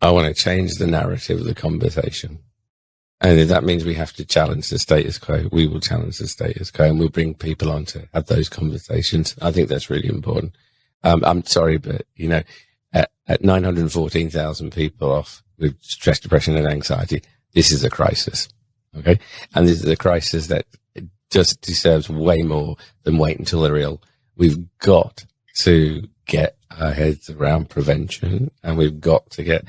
I want to change the narrative of the conversation. And if that means we have to challenge the status quo, we will challenge the status quo, and we'll bring people on to have those conversations. I think that's really important. I'm sorry, but, at 914,000 people off with stress, depression, and anxiety, this is a crisis. Okay. And this is a crisis that just deserves way more than wait until they're ill. We've got to get our heads around prevention, and we've got to get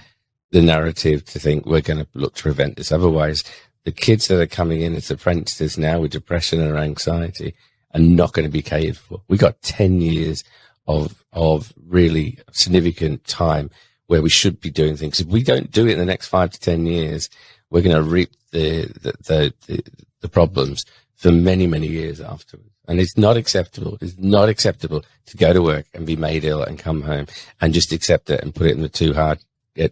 the narrative to think we're going to look to prevent this. Otherwise, the kids that are coming in as apprentices now with depression or anxiety are not going to be catered for. We got 10 years of really significant time where we should be doing things. If we don't do it in the next 5 to 10 years, we're going to reap the problems for many, many years afterwards. And it's not acceptable. It's not acceptable to go to work and be made ill and come home and just accept it and put it in the too hard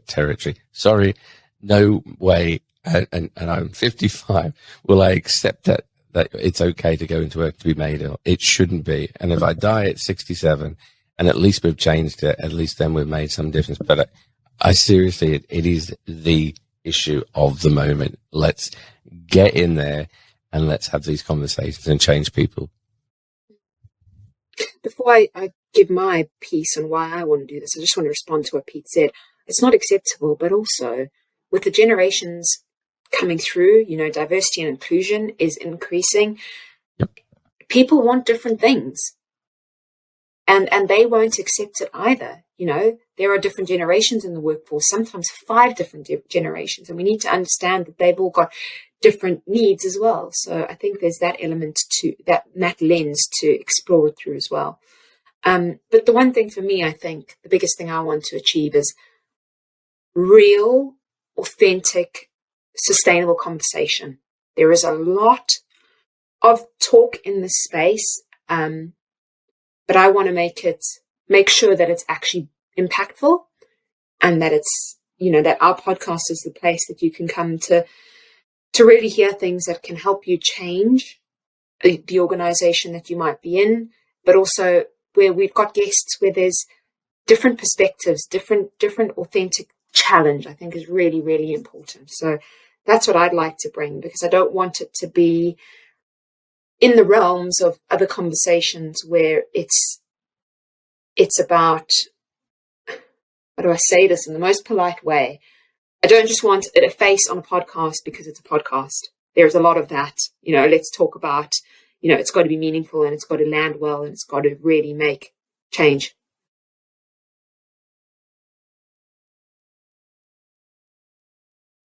territory. Sorry, no way. And I'm 55. Will I accept that it's okay to go into work to be made ill? It shouldn't be. And if I die at 67, and at least we've changed it, at least then we've made some difference. But I seriously, it is the issue of the moment. Let's get in there and let's have these conversations and change people. Before I give my piece on why I want to do this, I just want to respond to what Pete said. It's not acceptable, but also with the generations coming through, diversity and inclusion is increasing. Yep. People want different things, and they won't accept it either. There are different generations in the workforce, sometimes 5 different generations, and we need to understand that they've all got different needs as well. So I think there's that element to that lens to explore it through as well. But the one thing for me, I think the biggest thing I want to achieve is real, authentic, sustainable conversation. There is a lot of talk in this space, but I want to make sure that it's actually impactful, and that it's, that our podcast is the place that you can come to really hear things that can help you change the organization that you might be in, but also where we've got guests where there's different perspectives, different authentic challenge, I think is really, really important. So that's what I'd like to bring, because I don't want it to be in the realms of other conversations where it's about, how do I say this in the most polite way? I don't just want a face on a podcast because it's a podcast. There's a lot of that, let's talk about, it's got to be meaningful, and it's got to land well, and it's got to really make change.